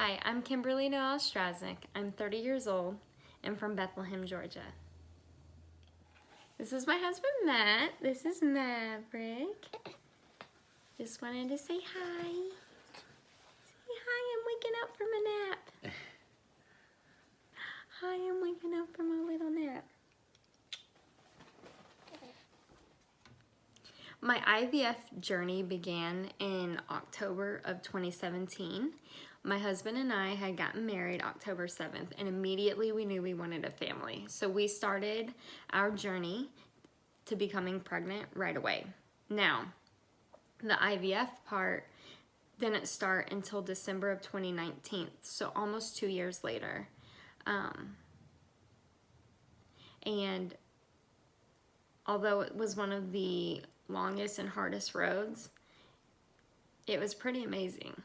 Hi, I'm Kimberly Noel Strashnick. I'm 30 years old and from Bethlehem, Georgia. This is my husband, Matt. This is Maverick. Just wanted to say hi. Say hi, I'm waking up from a nap. Hi, I'm waking up from a little nap. My IVF journey began in October of 2017. My husband and I had gotten married October 7th, and immediately we knew we wanted a family. So we started our journey to becoming pregnant right away. Now, the IVF part didn't start until December of 2019, so almost 2 years later. And although it was one of the longest and hardest roads, it was pretty amazing.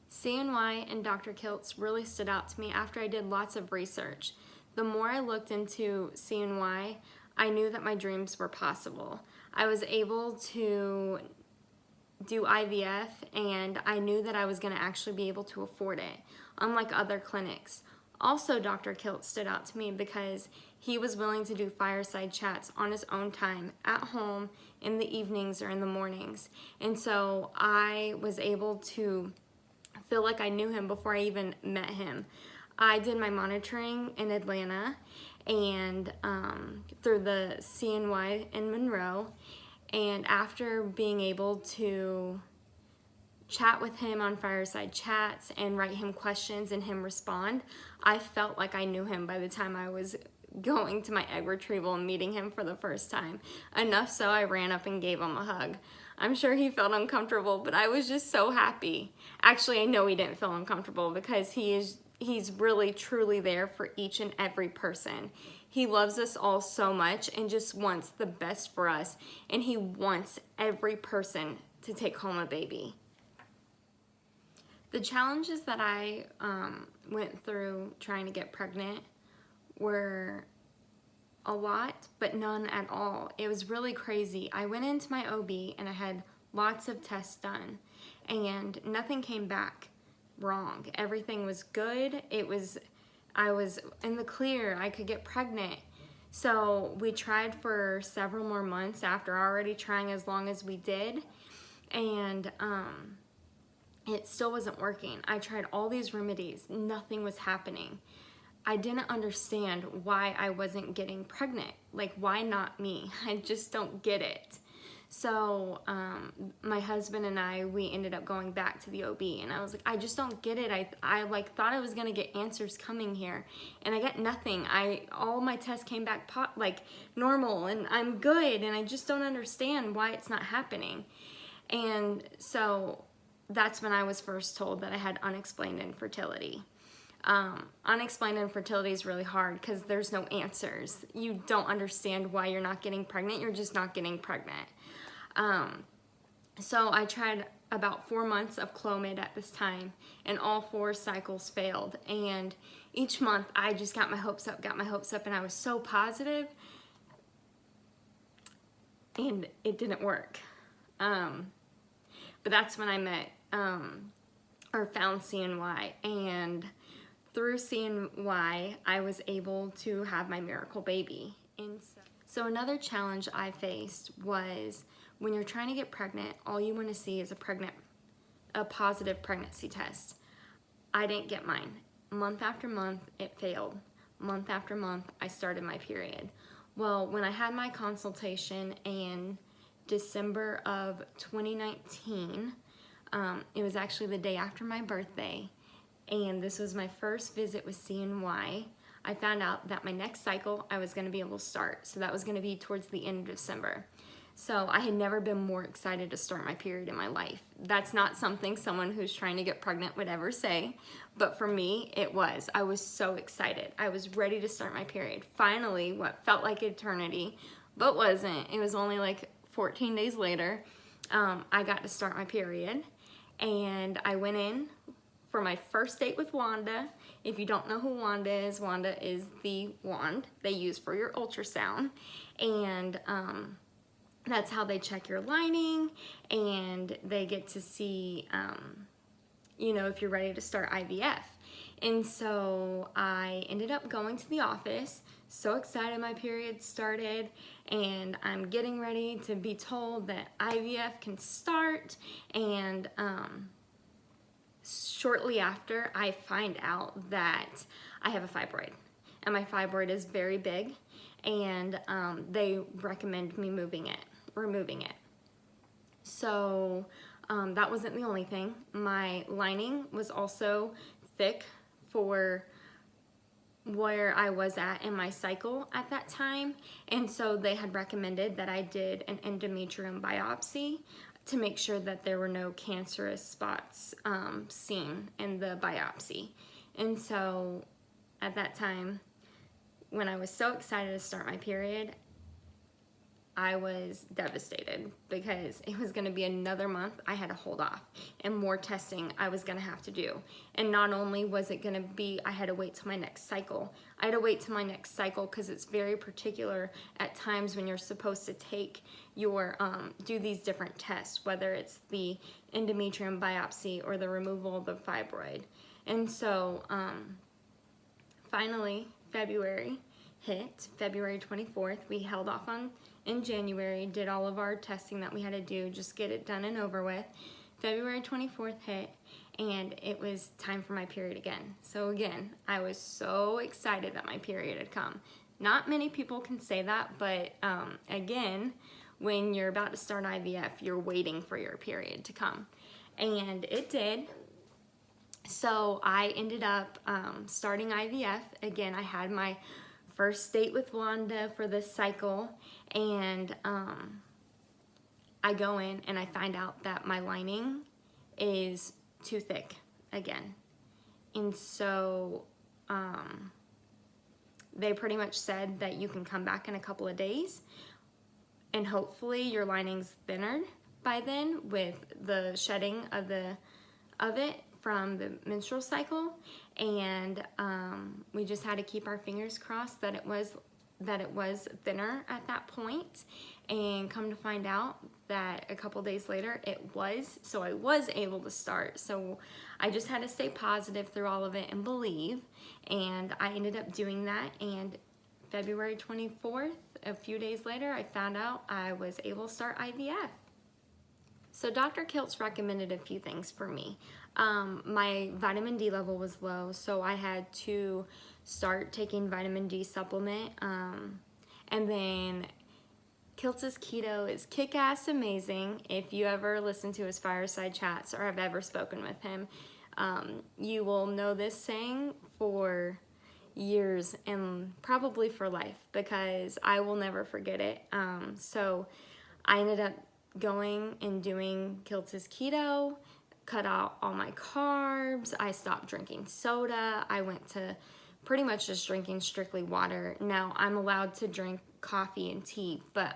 CNY and Dr. Kiltz really stood out to me after I did lots of research. The more I looked into CNY, I knew that my dreams were possible. I was able to do IVF, and I knew that I was going to actually be able to afford it, unlike other clinics. Also, Dr. Kiltz stood out to me because he was willing to do fireside chats on his own time, at home, in the evenings or in the mornings. And so I was able to feel like I knew him before I even met him. I did my monitoring in Atlanta and through the CNY in Monroe. And after being able to chat with him on fireside chats and write him questions and him respond, I felt like I knew him by the time I was going to my egg retrieval and meeting him for the first time. Enough so I ran up and gave him a hug. I'm sure he felt uncomfortable, but I was just so happy. Actually, I know he didn't feel uncomfortable because he's really truly there for each and every person. He loves us all so much and just wants the best for us, and he wants every person to take home a baby. The challenges that I went through trying to get pregnant were a lot, but none at all. It was really crazy. I went into my OB and I had lots of tests done and nothing came back wrong. Everything was good. I was in the clear. I could get pregnant. So we tried for several more months after already trying as long as we did, and it still wasn't working. I tried all these remedies. Nothing was happening. I didn't understand why I wasn't getting pregnant. Like, why not me? I just don't get it. So my husband and we ended up going back to the OB, and I was like, I just don't get it. I like thought I was gonna get answers coming here, and I got nothing. All my tests came back like normal, and I'm good, and I just don't understand why it's not happening. And so that's when I was first told that I had unexplained infertility. Unexplained infertility is really hard because there's no answers. You don't understand why you're not getting pregnant. You're just not getting pregnant. So I tried about 4 months of Clomid at this time, and all 4 cycles failed. And each month I just got my hopes up, and I was so positive, and it didn't work. But that's when I met or found CNY, and through CNY, I was able to have my miracle baby. And so another challenge I faced was when you're trying to get pregnant, all you want to see is a positive pregnancy test. I didn't get mine. Month after month, it failed. Month after month, I started my period. Well, when I had my consultation in December of 2019, it was actually the day after my birthday, and this was my first visit with CNY. I found out that my next cycle I was going to be able to start, so that was going to be towards the end of December. So I had never been more excited to start my period in my life. That's not something someone who's trying to get pregnant would ever say, but for me, it was. I was so excited. I was ready to start my period. Finally, what felt like eternity, but wasn't. It was only like 14 days later, I got to start my period, and I went in for my first date with Wanda. If you don't know who Wanda is the wand they use for your ultrasound, and that's how they check your lining, and they get to see if you're ready to start IVF. And so I ended up going to the office, so excited my period started, and I'm getting ready to be told that IVF can start. And shortly after, I find out that I have a fibroid, and my fibroid is very big, and they recommend me removing it. So that wasn't the only thing. My lining was also thick for where I was at in my cycle at that time, and so they had recommended that I did an endometrium biopsy to make sure that there were no cancerous spots seen in the biopsy. And so at that time, when I was so excited to start my period, I was devastated because it was going to be another month I had to hold off, and more testing I was going to have to do. And not only was it going to be, I had to wait till my next cycle. I had to wait till my next cycle because it's very particular at times when you're supposed to take your, do these different tests, whether it's the endometrium biopsy or the removal of the fibroid. And so finally, February hit, February 24th. We held off in January, did all of our testing that we had to do, just get it done and over with. February 24th hit, and it was time for my period again. So again, I was so excited that my period had come. Not many people can say that, but again, when you're about to start IVF, you're waiting for your period to come. And it did. So I ended up starting IVF. Again, I had my first date with Wanda for this cycle, and I go in and I find out that my lining is too thick again. And so they pretty much said that you can come back in a couple of days, and hopefully your lining's thinner by then with the shedding of it from the menstrual cycle. And we just had to keep our fingers crossed that it was thinner at that point. And come to find out that a couple days later it was, so I was able to start. So I just had to stay positive through all of it and believe, and I ended up doing that. And February 24th, a few days later, I found out I was able to start IVF. So Dr. Kiltz recommended a few things for me. My vitamin D level was low, so I had to start taking vitamin D supplement. And then Kiltz's keto is kick-ass amazing. If you ever listen to his fireside chats or have ever spoken with him, you will know this saying for years and probably for life, because I will never forget it. So I ended up going and doing Kiltz's keto, cut out all my carbs, I stopped drinking soda, I went to pretty much just drinking strictly water. Now I'm allowed to drink coffee and tea, but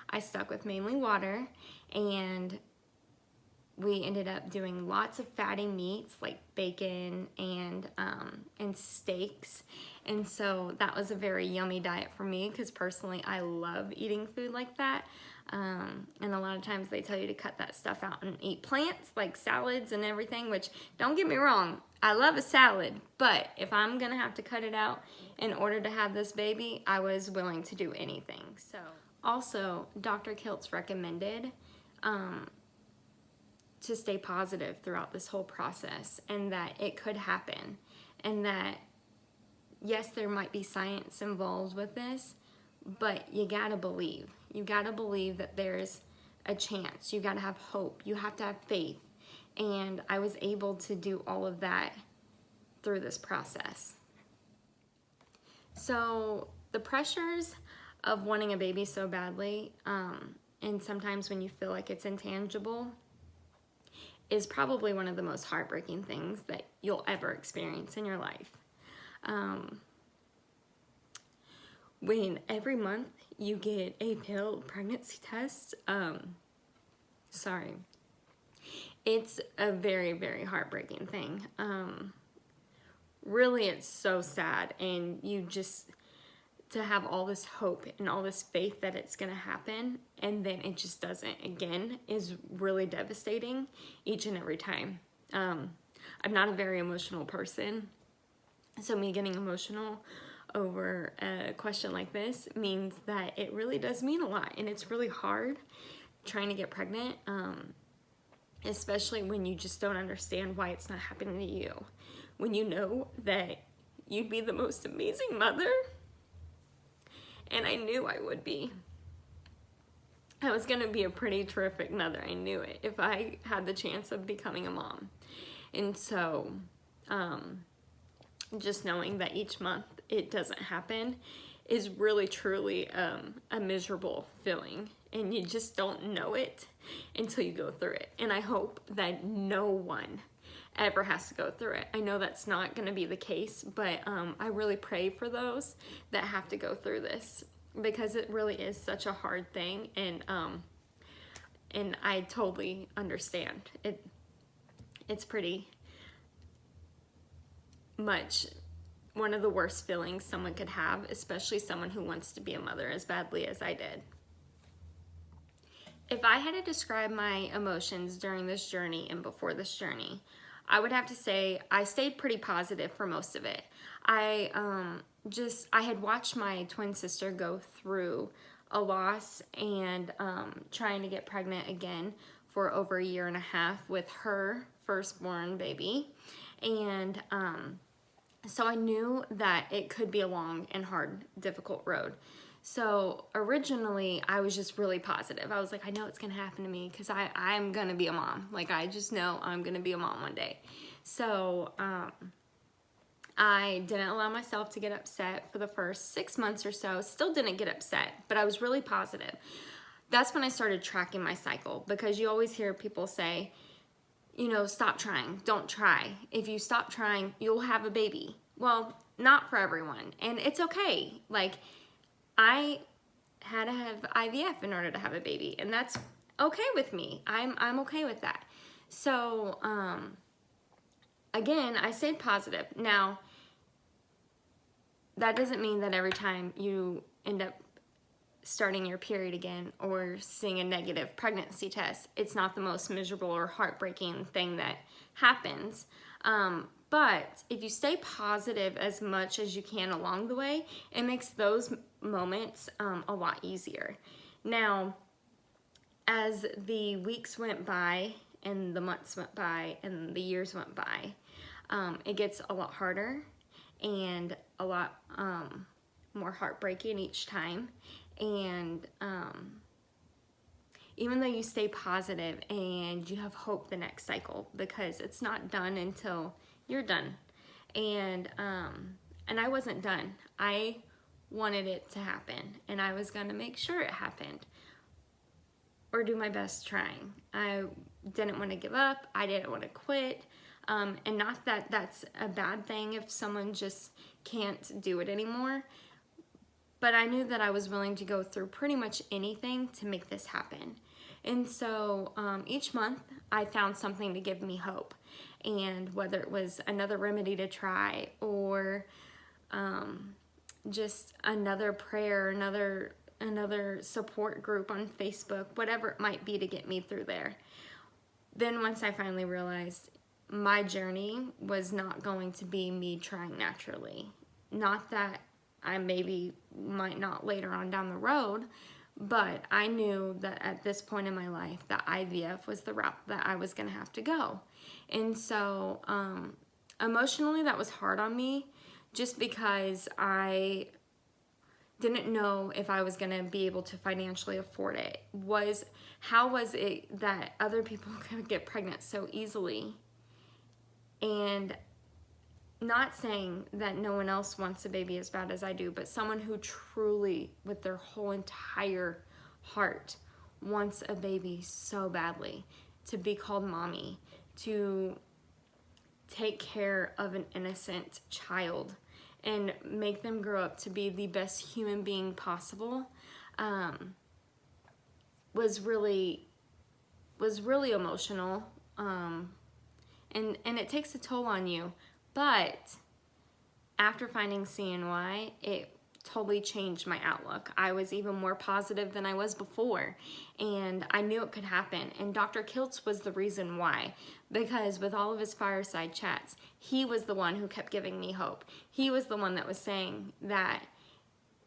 I stuck with mainly water, and we ended up doing lots of fatty meats like bacon and steaks. And so that was a very yummy diet for me, because personally I love eating food like that. And a lot of times they tell you to cut that stuff out and eat plants like salads and everything, which, don't get me wrong, I love a salad, but if I'm gonna have to cut it out in order to have this baby, I was willing to do anything. So also, Dr. Kiltz recommended to stay positive throughout this whole process, and that it could happen, and that yes, there might be science involved with this, but you gotta believe. You gotta believe that there's a chance. You gotta have hope. You have to have faith. And I was able to do all of that through this process. So the pressures of wanting a baby so badly, and sometimes when you feel like it's intangible, is probably one of the most heartbreaking things that you'll ever experience in your life. When every month you get a failed pregnancy test, it's a very, very heartbreaking thing. Really, it's so sad, and you just, to have all this hope and all this faith that it's gonna happen, and then it just doesn't again, is really devastating each and every time. I'm not a very emotional person. So me getting emotional over a question like this means that it really does mean a lot, and it's really hard trying to get pregnant, especially when you just don't understand why it's not happening to you. When you know that you'd be the most amazing mother, and I knew I would be. I was gonna be a pretty terrific mother. I knew it if I had the chance of becoming a mom. And so, just knowing that each month it doesn't happen is really truly a miserable feeling, and you just don't know it until you go through it. And I hope that no one ever has to go through it. I know that's not going to be the case, but I really pray for those that have to go through this, because it really is such a hard thing, and I totally understand it. It's pretty much one of the worst feelings someone could have, especially someone who wants to be a mother as badly as I did. If I had to describe my emotions during this journey and before this journey, I would have to say I stayed pretty positive for most of it. I had watched my twin sister go through a loss and trying to get pregnant again for over a year and a half with her firstborn baby. And so I knew that it could be a long and hard, difficult road. So originally I was just really positive. I was like, I know it's gonna happen to me because I'm gonna be a mom. Like, I just know I'm gonna be a mom one day. So I didn't allow myself to get upset for the first 6 months or so. Still didn't get upset, but I was really positive. That's when I started tracking my cycle, because you always hear people say, you know, stop trying, don't try. If you stop trying, you'll have a baby. Well, not for everyone, and it's okay. Like, I had to have IVF in order to have a baby, and that's okay with me. I'm okay with that. So, again, I stayed positive. Now, that doesn't mean that every time you end up starting your period again or seeing a negative pregnancy test, it's not the most miserable or heartbreaking thing that happens. But if you stay positive as much as you can along the way, it makes those moments a lot easier. Now, as the weeks went by and the months went by and the years went by, it gets a lot harder and a lot more heartbreaking each time. And even though you stay positive and you have hope the next cycle, because it's not done until you're done. And I wasn't done. I wanted it to happen, and I was gonna make sure it happened or do my best trying. I didn't want to give up. I didn't want to quit. And not that that's a bad thing if someone just can't do it anymore. But I knew that I was willing to go through pretty much anything to make this happen. And so each month I found something to give me hope. And whether it was another remedy to try, or just another prayer, another support group on Facebook, whatever it might be to get me through there. Then once I finally realized my journey was not going to be me trying naturally. Not that I maybe might not later on down the road, but I knew that at this point in my life that IVF was the route that I was gonna have to go. And so emotionally that was hard on me, just because I didn't know if I was gonna be able to financially afford it. How was it that other people could get pregnant so easily? And not saying that no one else wants a baby as bad as I do, but someone who truly, with their whole entire heart, wants a baby so badly, to be called mommy, to take care of an innocent child and make them grow up to be the best human being possible, was really emotional. And it takes a toll on you. But after finding CNY, it totally changed my outlook. I was even more positive than I was before, and I knew it could happen. And Dr. Kiltz was the reason why, because with all of his fireside chats, he was the one who kept giving me hope. He was the one that was saying that,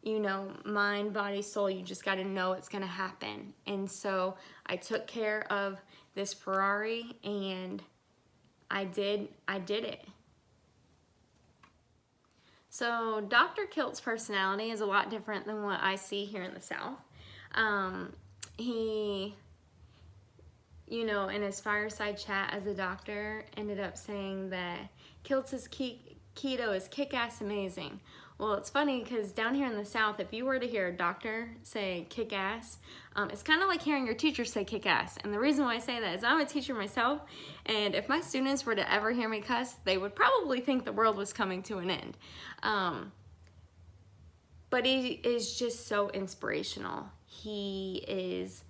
you know, mind, body, soul, you just got to know it's going to happen. And so I took care of this Ferrari, and I did it. So Dr. Kilt's personality is a lot different than what I see here in the South. He, you know, in his fireside chat as a doctor, ended up saying that Kiltz's keto is kick-ass amazing. Well, it's funny because down here in the South, if you were to hear a doctor say kick-ass, it's kind of like hearing your teacher say kick-ass. And the reason why I say that is I'm a teacher myself, and if my students were to ever hear me cuss, they would probably think the world was coming to an end. But he is just so inspirational. He is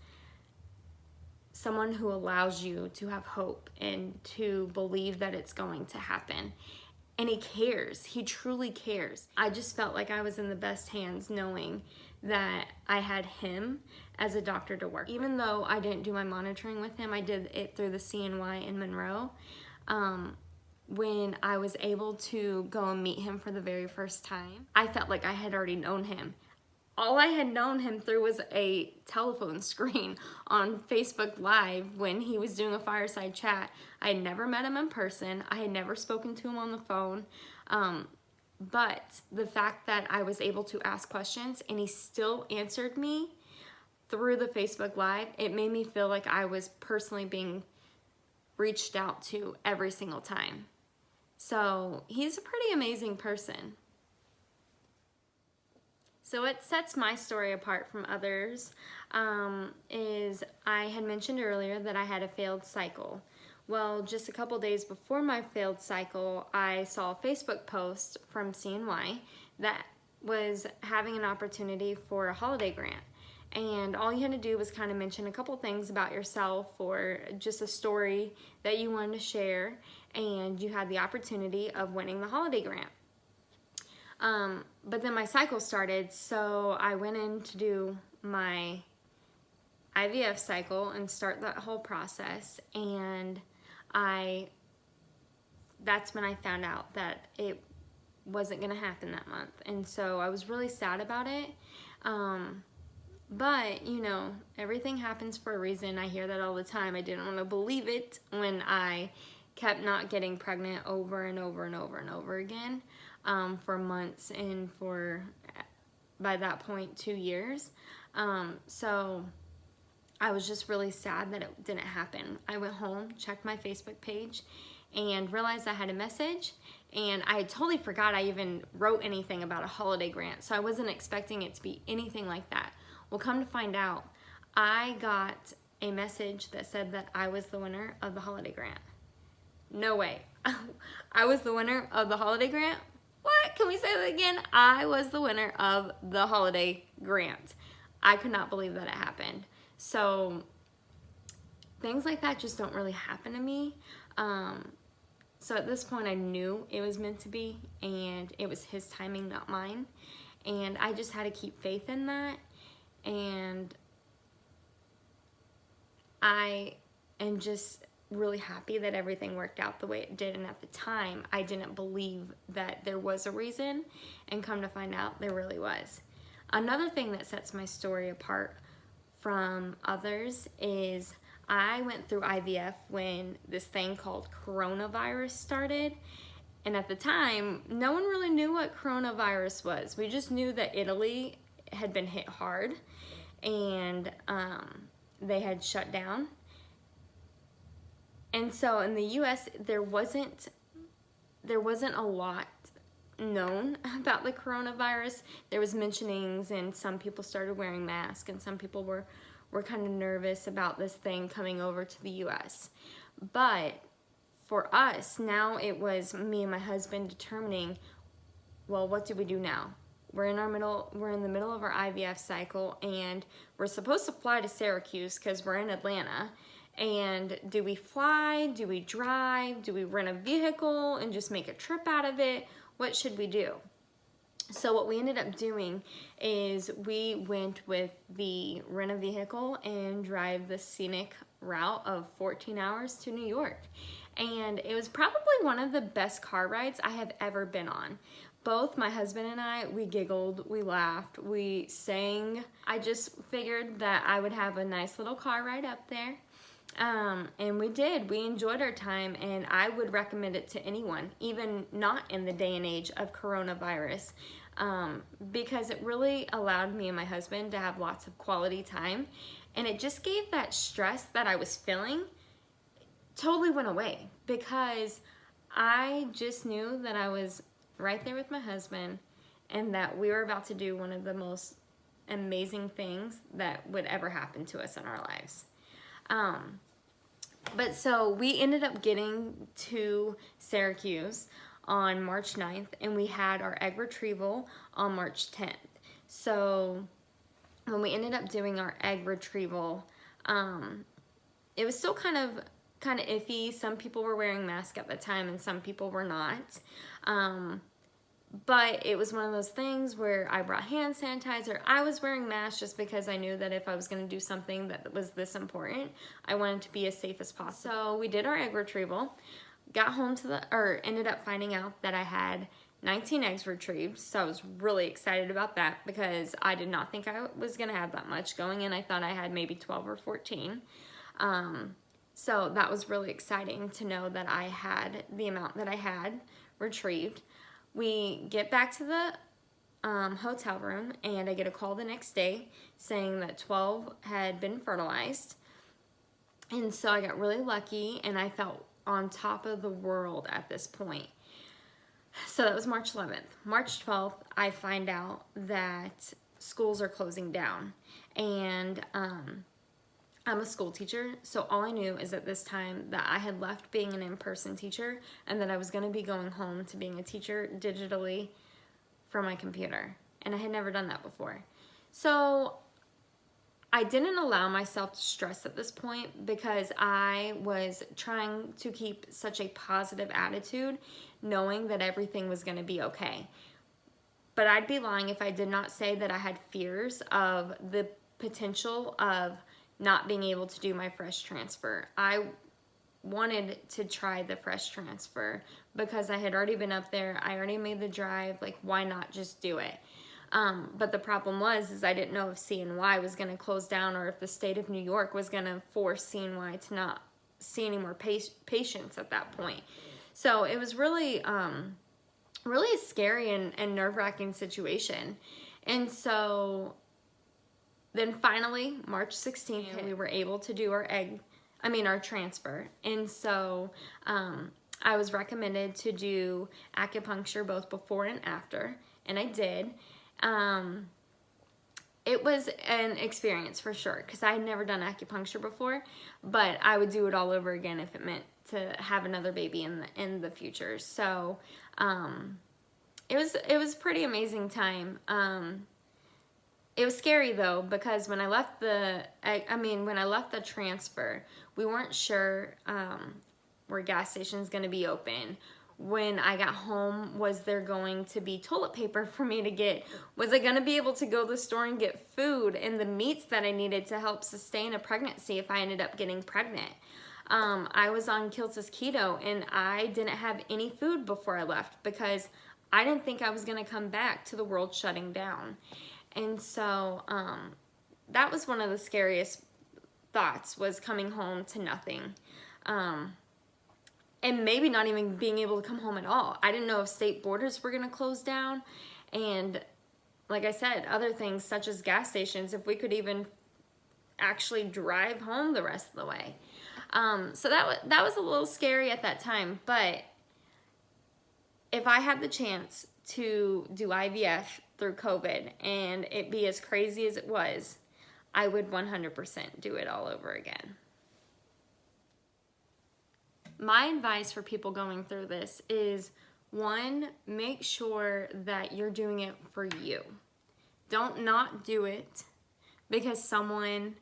someone who allows you to have hope and to believe that it's going to happen. And he cares. He truly cares. I just felt like I was in the best hands knowing that I had him as a doctor to work. Even though I didn't do my monitoring with him, I did it through the CNY in Monroe. When I was able to go and meet him for the very first time, I felt like I had already known him. All I had known him through was a telephone screen on Facebook Live when he was doing a fireside chat. I had never met him in person. I had never spoken to him on the phone. But the fact that I was able to ask questions and he still answered me through the Facebook Live, it made me feel like I was personally being reached out to every single time. So he's a pretty amazing person. So what sets my story apart from others is I had mentioned earlier that I had a failed cycle. Well, just a couple days before my failed cycle, I saw a Facebook post from CNY that was having an opportunity for a holiday grant. And all you had to do was kind of mention a couple things about yourself or just a story that you wanted to share, and you had the opportunity of winning the holiday grant. But then my cycle started, so I went in to do my IVF cycle and start that whole process, and that's when I found out that it wasn't going to happen that month. And so I was really sad about it. But, you know, everything happens for a reason. I hear that all the time. I didn't want to believe it when I kept not getting pregnant over and over and over and over again. For months and for, by that point, 2 years. So I was just really sad that it didn't happen. I went home, checked my Facebook page, and realized I had a message, and I totally forgot I even wrote anything about a holiday grant, so I wasn't expecting it to be anything like that. Well, come to find out, I got a message that said that I was the winner of the holiday grant. No way. I was the winner of the holiday grant? What? Can we say that again? I was the winner of the holiday grant. I could not believe that it happened. So things like that just don't really happen to me. So at this point I knew it was meant to be, and it was his timing, not mine. And I just had to keep faith in that. And I am just really happy that everything worked out the way it did, and at the time I didn't believe that there was a reason, and come to find out there really was. Another thing that sets my story apart from others is I went through IVF when this thing called coronavirus started, and at the time no one really knew what coronavirus was. We just knew that Italy had been hit hard, and they had shut down. And so in the US, there wasn't a lot known about the coronavirus. There was mentionings, and some people started wearing masks, and some people were kind of nervous about this thing coming over to the US. But for us, now it was me and my husband determining, well, what do we do now? We're in the middle of our IVF cycle, and we're supposed to fly to Syracuse because we're in Atlanta. And do we fly? Do we drive? Do we rent a vehicle and just make a trip out of it? What should we do? So what we ended up doing is we went with the rent a vehicle and drive the scenic route of 14 hours to New York. And it was probably one of the best car rides I have ever been on. Both my husband and I, we giggled, we laughed, we sang. I just figured that I would have a nice little car ride up there. And we did. We enjoyed our time, and I would recommend it to anyone, even not in the day and age of coronavirus, because it really allowed me and my husband to have lots of quality time, and it just gave that stress that I was feeling totally went away, because I just knew that I was right there with my husband and that we were about to do one of the most amazing things that would ever happen to us in our lives. But so we ended up getting to Syracuse on March 9th, and we had our egg retrieval on March 10th. So when we ended up doing our egg retrieval, it was still kind of iffy. Some people were wearing masks at the time and some people were not. But it was one of those things where I brought hand sanitizer. I was wearing masks just because I knew that if I was going to do something that was this important, I wanted to be as safe as possible. So we did our egg retrieval, got home ended up finding out that I had 19 eggs retrieved. So I was really excited about that because I did not think I was going to have that much going in. I thought I had maybe 12 or 14. So that was really exciting to know that I had the amount that I had retrieved. We get back to the hotel room, and I get a call the next day saying that 12 had been fertilized. And so I got really lucky, and I felt on top of the world at this point. So that was March 11th. March 12th, I find out that schools are closing down. And I'm a school teacher, so all I knew is at this time that I had left being an in-person teacher and that I was going to be going home to being a teacher digitally from my computer. And I had never done that before. So I didn't allow myself to stress at this point because I was trying to keep such a positive attitude, knowing that everything was going to be okay. But I'd be lying if I did not say that I had fears of the potential of not being able to do my fresh transfer. I wanted to try the fresh transfer because I had already been up there. I already made the drive. Like, why not just do it? But the problem is I didn't know if CNY was going to close down or if the state of New York was going to force CNY to not see any more patients at that point. So it was really, really a scary and nerve-wracking situation. And so then finally, March 16th, we were able to do our transfer. And so I was recommended to do acupuncture both before and after, and I did. It was an experience for sure, because I had never done acupuncture before, but I would do it all over again if it meant to have another baby in the future. So it was a pretty amazing time. It was scary though, because when I left the transfer, we weren't sure were gas stations going to be open. When I got home, was there going to be toilet paper for me to get? Was I going to be able to go to the store and get food and the meats that I needed to help sustain a pregnancy if I ended up getting pregnant? I was on Kiltz's keto, and I didn't have any food before I left because I didn't think I was going to come back to the world shutting down. And so that was one of the scariest thoughts, was coming home to nothing. And maybe not even being able to come home at all. I didn't know if state borders were going to close down. And like I said, other things such as gas stations, if we could even actually drive home the rest of the way. So that was a little scary at that time. But if I had the chance to do IVF through COVID and it be as crazy as it was, I would 100% do it all over again. My advice for people going through this is, one, make sure that you're doing it for you. Don't not do it because someone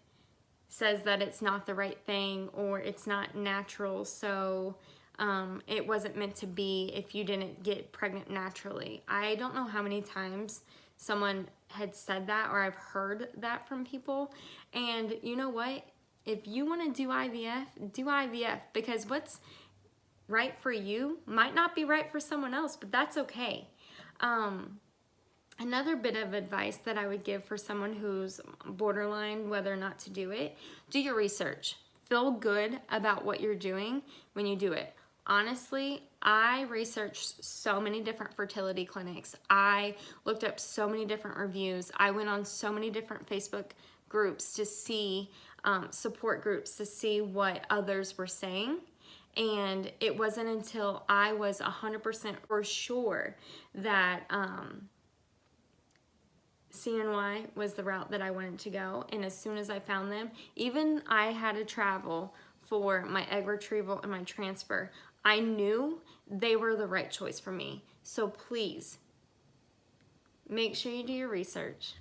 says that it's not the right thing or it's not natural, so It wasn't meant to be if you didn't get pregnant naturally. I don't know how many times someone had said that, or I've heard that from people. And you know what? If you want to do IVF, do IVF, because what's right for you might not be right for someone else, but that's okay. Another bit of advice that I would give for someone who's borderline whether or not to do it, do your research. Feel good about what you're doing when you do it. Honestly, I researched so many different fertility clinics. I looked up so many different reviews. I went on so many different Facebook groups to see, support groups to see what others were saying. And it wasn't until I was 100% for sure that CNY was the route that I wanted to go. And as soon as I found them, even I had to travel for my egg retrieval and my transfer, I knew they were the right choice for me. So please, make sure you do your research.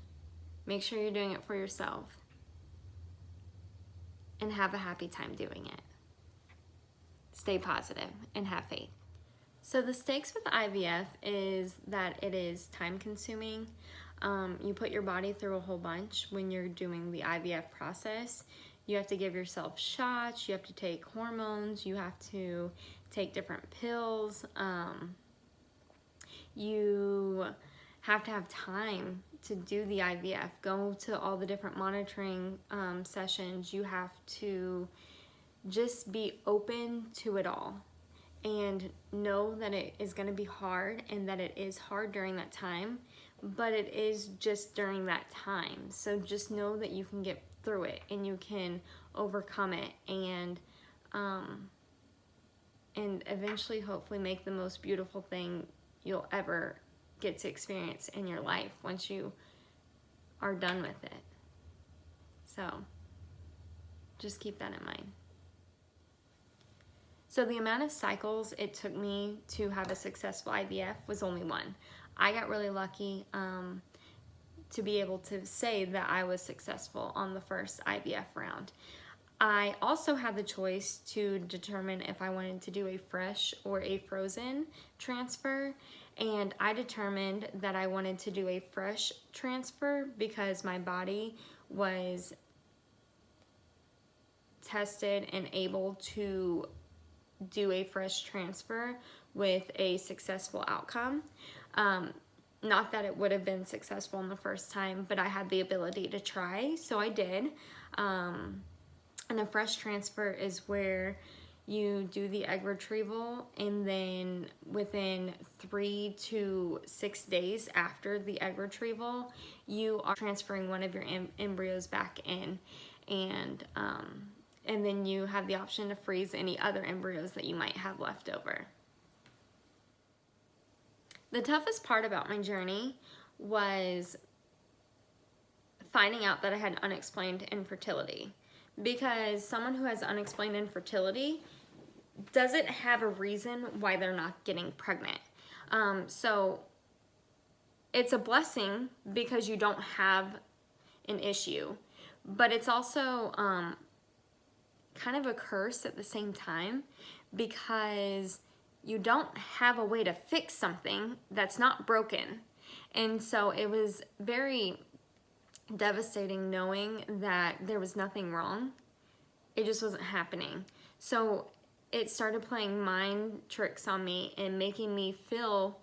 Make sure you're doing it for yourself. And have a happy time doing it. Stay positive and have faith. So the stakes with IVF is that it is time consuming. You put your body through a whole bunch when you're doing the IVF process. You have to give yourself shots, you have to take hormones, you have to take different pills. You have to have time to do the IVF, go to all the different monitoring sessions. You have to just be open to it all and know that it is going to be hard and that it is hard during that time, but it is just during that time. So just know that you can get through it and you can overcome it and eventually hopefully make the most beautiful thing you'll ever get to experience in your life once you are done with it. So just keep that in mind. So the amount of cycles it took me to have a successful IVF was only one. I got really lucky to be able to say that I was successful on the first IVF round. I also had the choice to determine if I wanted to do a fresh or a frozen transfer, and I determined that I wanted to do a fresh transfer because my body was tested and able to do a fresh transfer with a successful outcome. Not that it would have been successful in the first time, but I had the ability to try, so I did. And a fresh transfer is where you do the egg retrieval, and then within 3 to 6 days after the egg retrieval, you are transferring one of your embryos back in, and then you have the option to freeze any other embryos that you might have left over. The toughest part about my journey was finding out that I had unexplained infertility, because someone who has unexplained infertility doesn't have a reason why they're not getting pregnant. So it's a blessing because you don't have an issue, but it's also kind of a curse at the same time, because you don't have a way to fix something that's not broken. And so it was very devastating knowing that there was nothing wrong. It just wasn't happening. So it started playing mind tricks on me and making me feel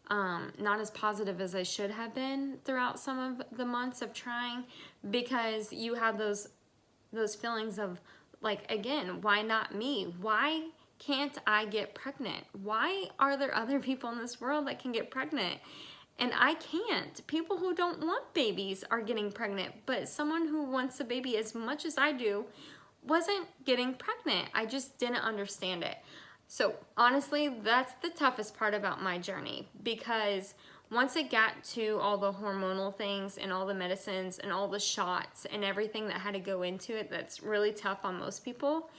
not as positive as I should have been throughout some of the months of trying, because you have those feelings of, like, again, why not me? Why can't I get pregnant? Why are there other people in this world that can get pregnant and I can't? People who don't want babies are getting pregnant, but someone who wants a baby as much as I do wasn't getting pregnant. I just didn't understand it. So honestly, that's the toughest part about my journey, because once it got to all the hormonal things and all the medicines and all the shots and everything that had to go into it, that's really tough on most people,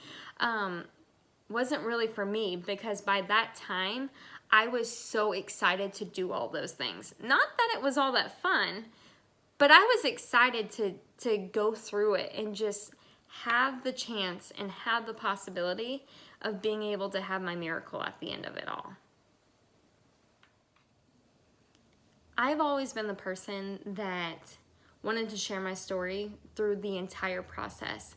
wasn't really for me, because by that time I was so excited to do all those things. Not that it was all that fun, but I was excited to go through it and just have the chance and have the possibility of being able to have my miracle at the end of it all. I've always been the person that wanted to share my story through the entire process.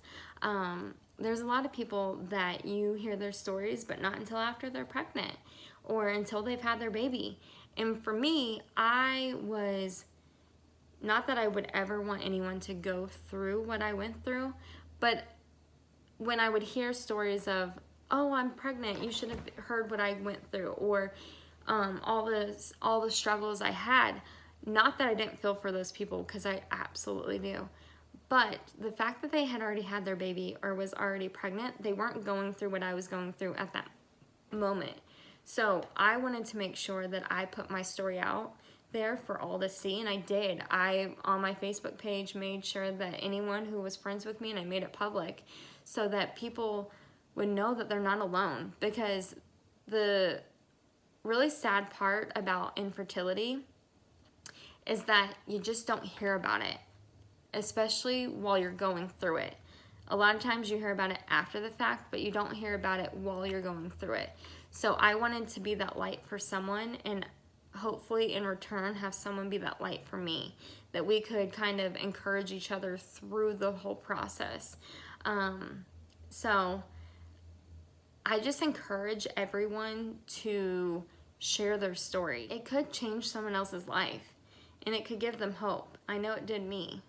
There's a lot of people that you hear their stories, but not until after they're pregnant or until they've had their baby. And for me, I was, not that I would ever want anyone to go through what I went through, but when I would hear stories of, oh, I'm pregnant, you should have heard what I went through, or all the struggles I had. Not that I didn't feel for those people, because I absolutely do. But the fact that they had already had their baby or was already pregnant, they weren't going through what I was going through at that moment. So I wanted to make sure that I put my story out there for all to see, and I did. I, on my Facebook page, made sure that anyone who was friends with me, and I made it public so that people would know that they're not alone. Because the really sad part about infertility is that you just don't hear about it, especially while you're going through it. A lot of times you hear about it after the fact, but you don't hear about it while you're going through it. So I wanted to be that light for someone, and hopefully in return have someone be that light for me, that we could kind of encourage each other through the whole process. So I just encourage everyone to share their story. It could change someone else's life, and it could give them hope. I know it did me.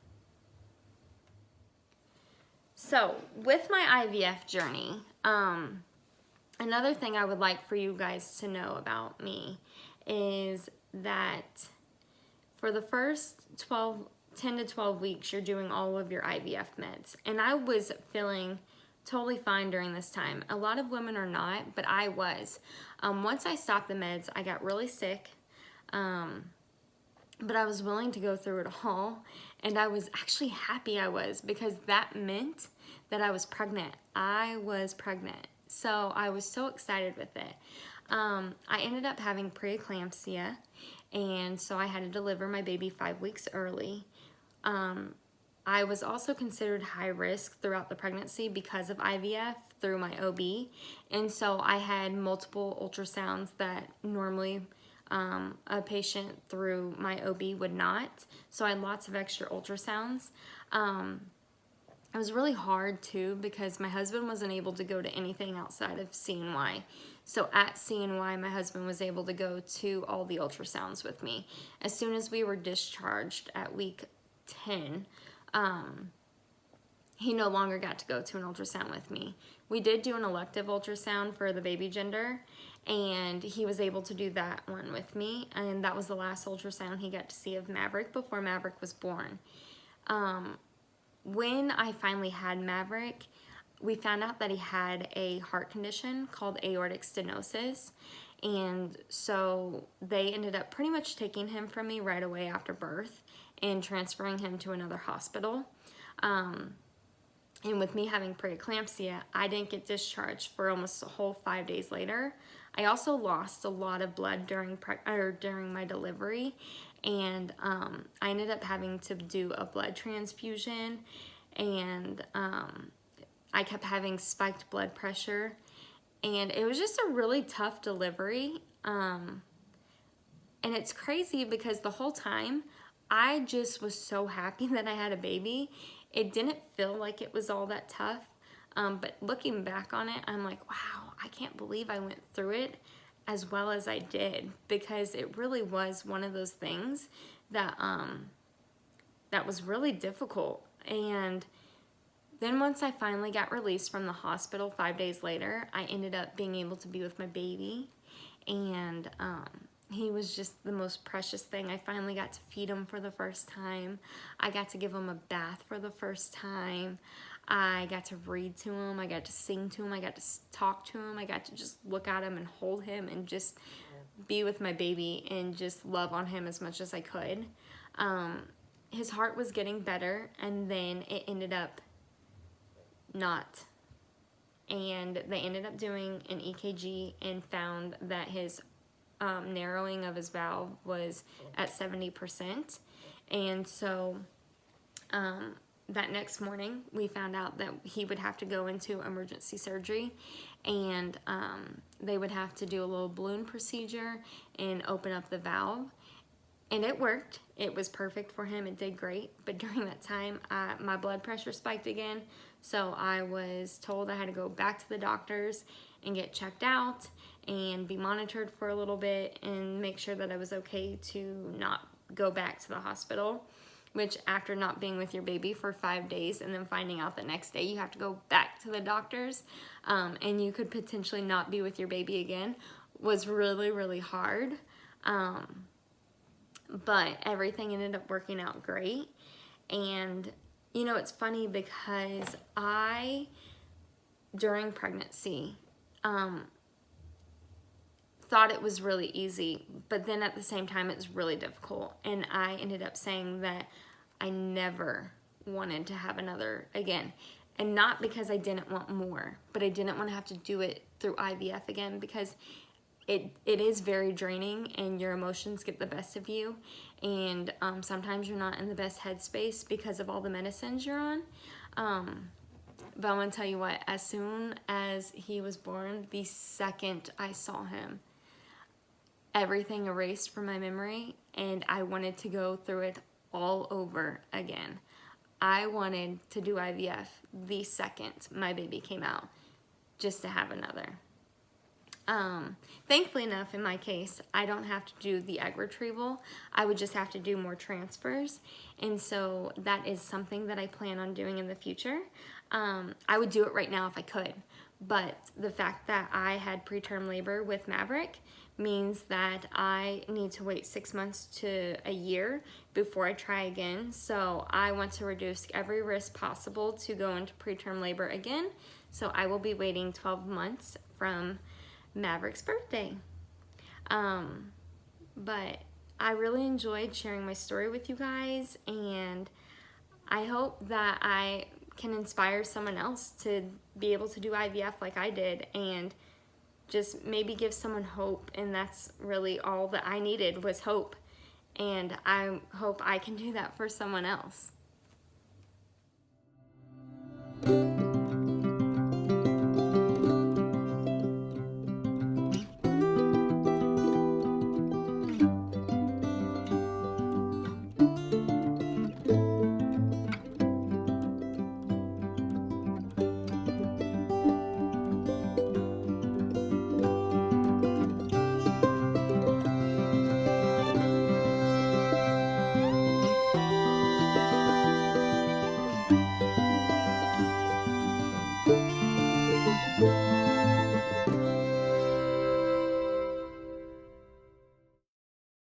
So with my IVF journey, another thing I would like for you guys to know about me is that for the first 10 to 12 weeks, you're doing all of your IVF meds. And I was feeling totally fine during this time. A lot of women are not, but I was. Once I stopped the meds, I got really sick, but I was willing to go through it all, and I was actually happy I was, because that meant that I was pregnant. I was pregnant, so I was so excited with it. I ended up having preeclampsia, and so I had to deliver my baby 5 weeks early. I was also considered high risk throughout the pregnancy because of IVF through my OB, and so I had multiple ultrasounds that normally a patient through my OB would not. So I had lots of extra ultrasounds. It was really hard too, because my husband wasn't able to go to anything outside of CNY. So at CNY, my husband was able to go to all the ultrasounds with me. As soon as we were discharged at week 10, he no longer got to go to an ultrasound with me. We did do an elective ultrasound for the baby gender, and he was able to do that one with me, and that was the last ultrasound he got to see of Maverick before Maverick was born. When I finally had Maverick, we found out that he had a heart condition called aortic stenosis, and so they ended up pretty much taking him from me right away after birth and transferring him to another hospital. And with me having preeclampsia, I didn't get discharged for almost a whole 5 days later. I also lost a lot of blood during my delivery, and I ended up having to do a blood transfusion, and I kept having spiked blood pressure, and it was just a really tough delivery. And it's crazy because the whole time I just was so happy that I had a baby. It didn't feel like it was all that tough, but looking back on it, I'm like, wow, I can't believe I went through it as well as I did, because it really was one of those things that that was really difficult. And then once I finally got released from the hospital 5 days later, I ended up being able to be with my baby, and he was just the most precious thing. I finally got to feed him for the first time. I got to give him a bath for the first time. I got to read to him. I got to sing to him. I got to talk to him. I got to just look at him and hold him and just be with my baby and just love on him as much as I could. His heart was getting better, and then it ended up not. And they ended up doing an EKG and found that his narrowing of his valve was at 70%. And so that next morning, we found out that he would have to go into emergency surgery, and they would have to do a little balloon procedure and open up the valve. And it worked. It was perfect for him. It did great. But during that time, my blood pressure spiked again. So I was told I had to go back to the doctors and get checked out and be monitored for a little bit and make sure that I was okay to not go back to the hospital. Which, after not being with your baby for 5 days and then finding out the next day you have to go back to the doctors and you could potentially not be with your baby again, was really, really hard. But everything ended up working out great. And you know, it's funny because during pregnancy, thought it was really easy, but then at the same time it's really difficult. And I ended up saying that I never wanted to have another again. And not because I didn't want more, but I didn't want to have to do it through IVF again, because it is very draining and your emotions get the best of you. And sometimes you're not in the best headspace because of all the medicines you're on. But I'm gonna tell you what, as soon as he was born, the second I saw him, everything erased from my memory, and I wanted to go through it all over again. I wanted to do IVF the second my baby came out, just to have another. Thankfully enough, in my case, I don't have to do the egg retrieval. I would just have to do more transfers. And so that is something that I plan on doing in the future. I would do it right now if I could. But the fact that I had preterm labor with Maverick means that I need to wait 6 months to a year before I try again. So I want to reduce every risk possible to go into preterm labor again. So I will be waiting 12 months from Maverick's birthday. But I really enjoyed sharing my story with you guys, and I hope that I can inspire someone else to be able to do IVF like I did, and just maybe give someone hope. And that's really all that I needed, was hope. And I hope I can do that for someone else.